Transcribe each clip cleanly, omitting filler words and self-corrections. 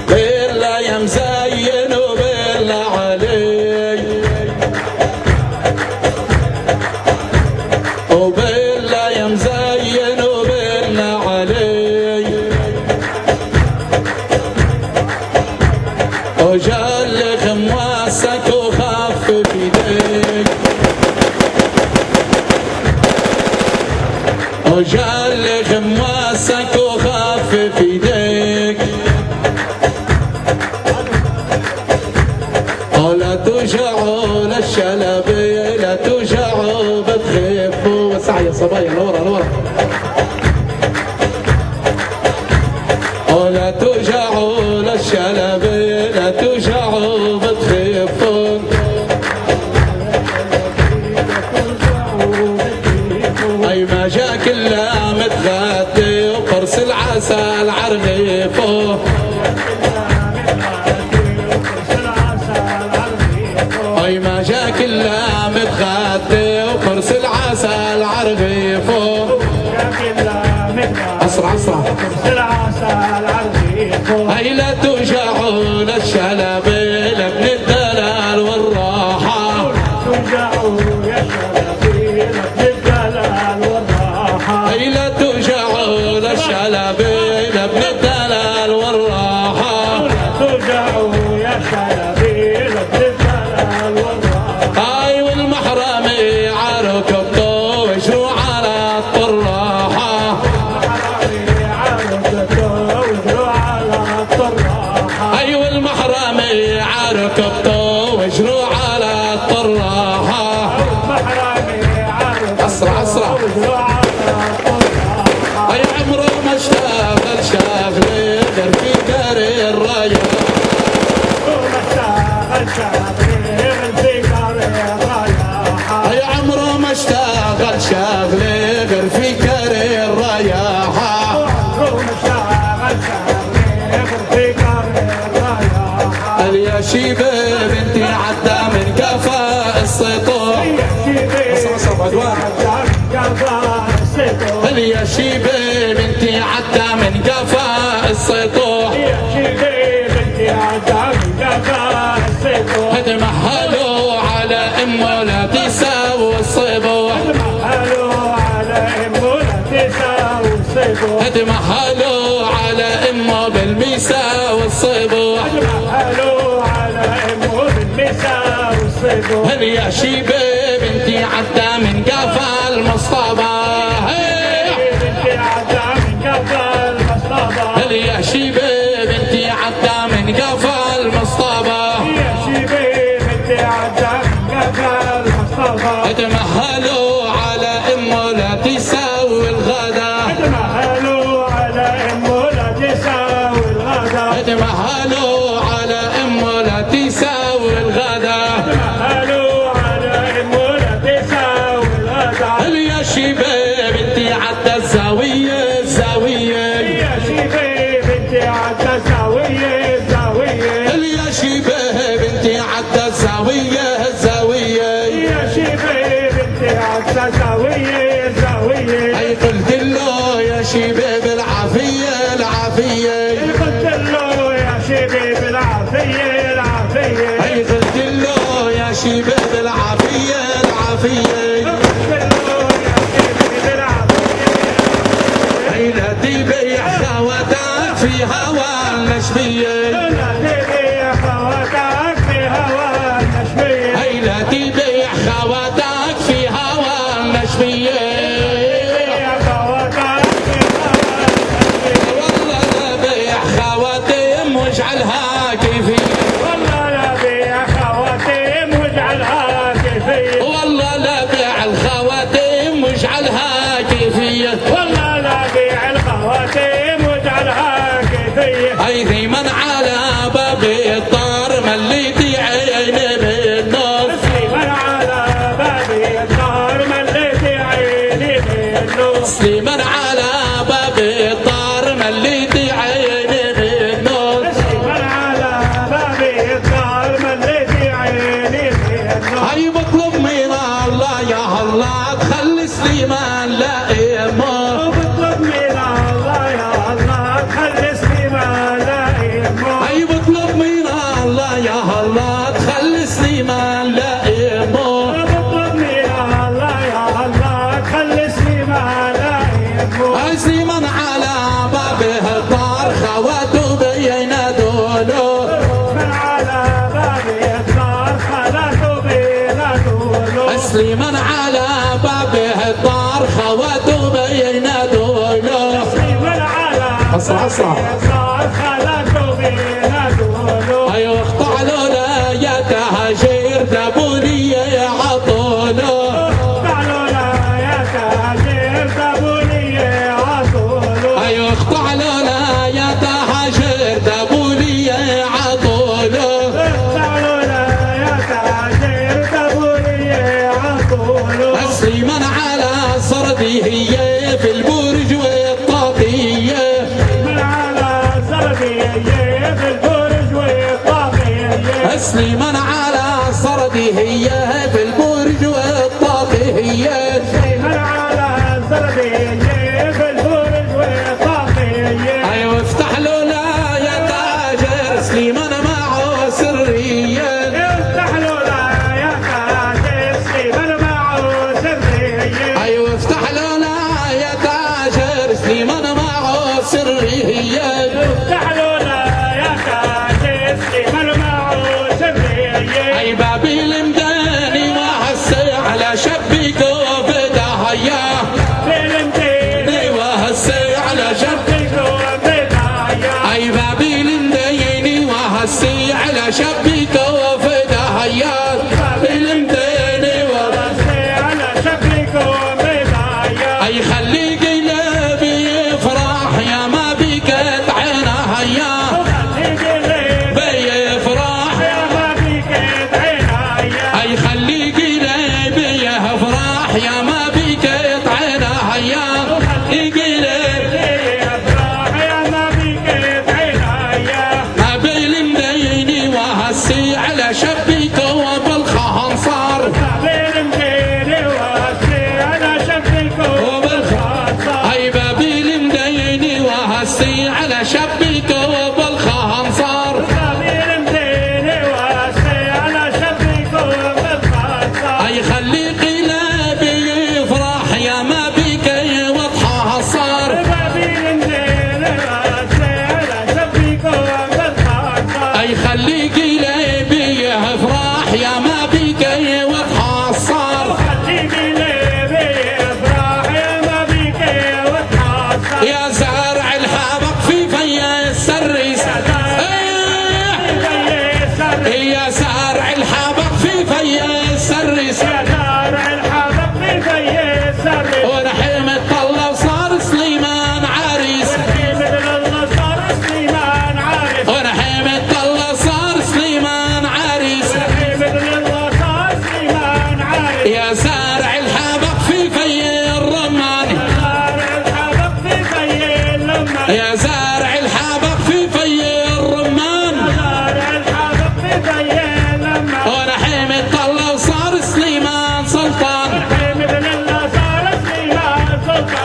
بالله يا مزين وبالله علي، وبالله يا مزين وبالله علي، وجلخ مواسك وخفف ايديك، وجلخ مواسك وخفف ايديك، ولا توجعوا للشلبي لا توجعوا بتخفوا. وسع يا صبايا لورا لورا. ولا توجعوا للشلبي لا توجعوا بتخفوا. اي ما جاك الا متغدي وقرص العسل عرغيفه. اي ما جاك الا متغدي وقرص العسل عرغيفه. اسرع اسرع. اي لا توجعوا للشلبي لابن الدلال والراحه. اي لا توجعوا للشلبي لابن الدلال والراحه. اي والمحرمي عركبته وجروا على الطراحه. اي والمحرمي عركبته وجروا على الطراحه. اسرع اسرع. اي عمره ما اشتغل شاغل غير في كاري الرايه. اي عمره ما اشتغل شاغل غير في كاري الرياحه. قال يا شيبه بنتي عدى من كفاء السطوح. قال يا شيبه بنتي عدى من كفاء السطوح. اتمهلوا على امه لا تساوي الصبوح. اتمهلوا على امه بالمسا والصبوح. هل يا شيبه بنتي عدى من قفا المصطبه. هل يا شيبه بنتي عدى من قفا المصطبه. اتمهلوا على امه لا تساوي الغدا. اتمهلوا على امه لا تساوي الغدا. اتمهلوا على امه لا تساوي الغدا. اتمهلوا على امه لا تساوي الغدا. هل يا شيبه بنتي عدى الزاويه الزاويه. يا شيبه بنتي عدى الزاويه الزاويه. هل يا شيبه بنتي عدى الزاويه الزاويه. يا شيبه بنتي عدى الزاويه الزاويه. اي قلت له يا شيبه بالعافيه العافيه. قلت له يا شيبه بالعافيه العافيه. اي قلت له يا شيبه بالعافيه العافيه. قلت له يا شيبه بالعافيه. اي لا تبيع خواتك في هوى المشبيه. لا تبيع خواتك في هوى المشبيه. اي لا تبيع خواتك في هوى المشبيه. والله لا بيع خواتم واجعلها كيفيه. والله لا بيع خواتم واجعلها كيفيه. والله لا بيع الخواتم واجعلها كيفيه. والله لا بيع الخواتم واجعلها كيفيه. اي ذيما على باب الدار مليتي عيني بالنور. ذيما على باب الدار مليتي عيني بالنور. ذيما على باب الدار مليتي عيني بالنور. ذيما على باب الدار مليتي عيني بالنور. اي بطلب من الله يا الله تخلي سليمان لا امه. بطلب اسرع اسرع. ايوه اقطع له لا يتهجر دبولي عطوله. ايوه اقطع له لا يتهجر دبولي عطوله. سليمان على صردي هي في البرج والطاقية. سليمان على صردي هي في البرج والطاقية. ايوه افتح له لا يا تاجر سليمان معه سرية. ايوه افتح له لا يا تاجر سليمان معه سرية. اي بابي المداني وهسي على شبيك وبداية. وهسي على شبيك وبداية. اي بابي المداني وهسي على شبيك وبداية. المداني وهسي على شبيك وبداية. اي خلي قلبي يفرح يا ما بكت عينها. اي خلي قلبي يفرح يا ما بك يطعنا هيا. ما بين المديني وهسي على شبيك وبالخنصر. اي بابي المديني وهسي على شبيك وبالخنصر. اي خلي قلبي يفرح يا ما بك وتحصر. اي خلي قلبي يفرح يا ما بك وتحصر. يا زارع الحبق في في السريس. يا زارع الحبق في في السريس. ورحم الطلة وصار سليمان عريس. ورحم الطلة صار سليمان عريس. يا زارع الحبق في في الرمان. يا زارع الحبق في في الرمان. ورحم الطلة وصار سليمان سلطان.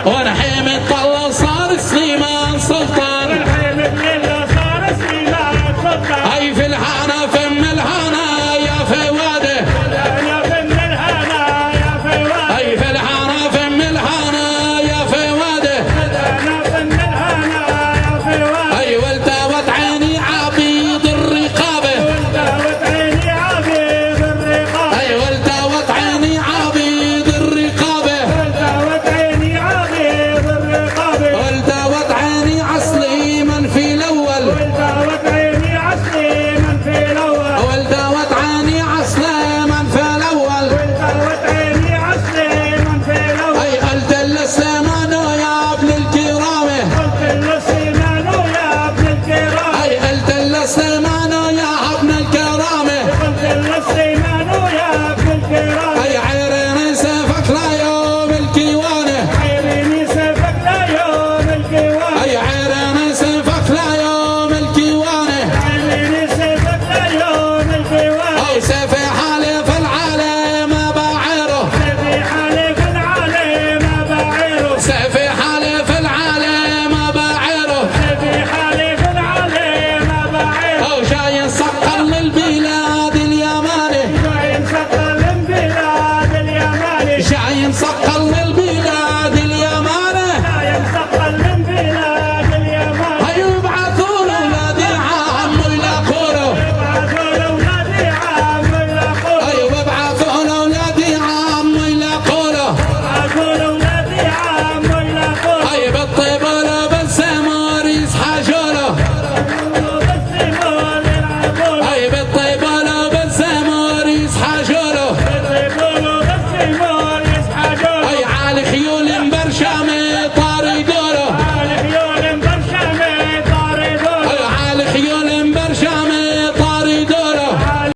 ورحم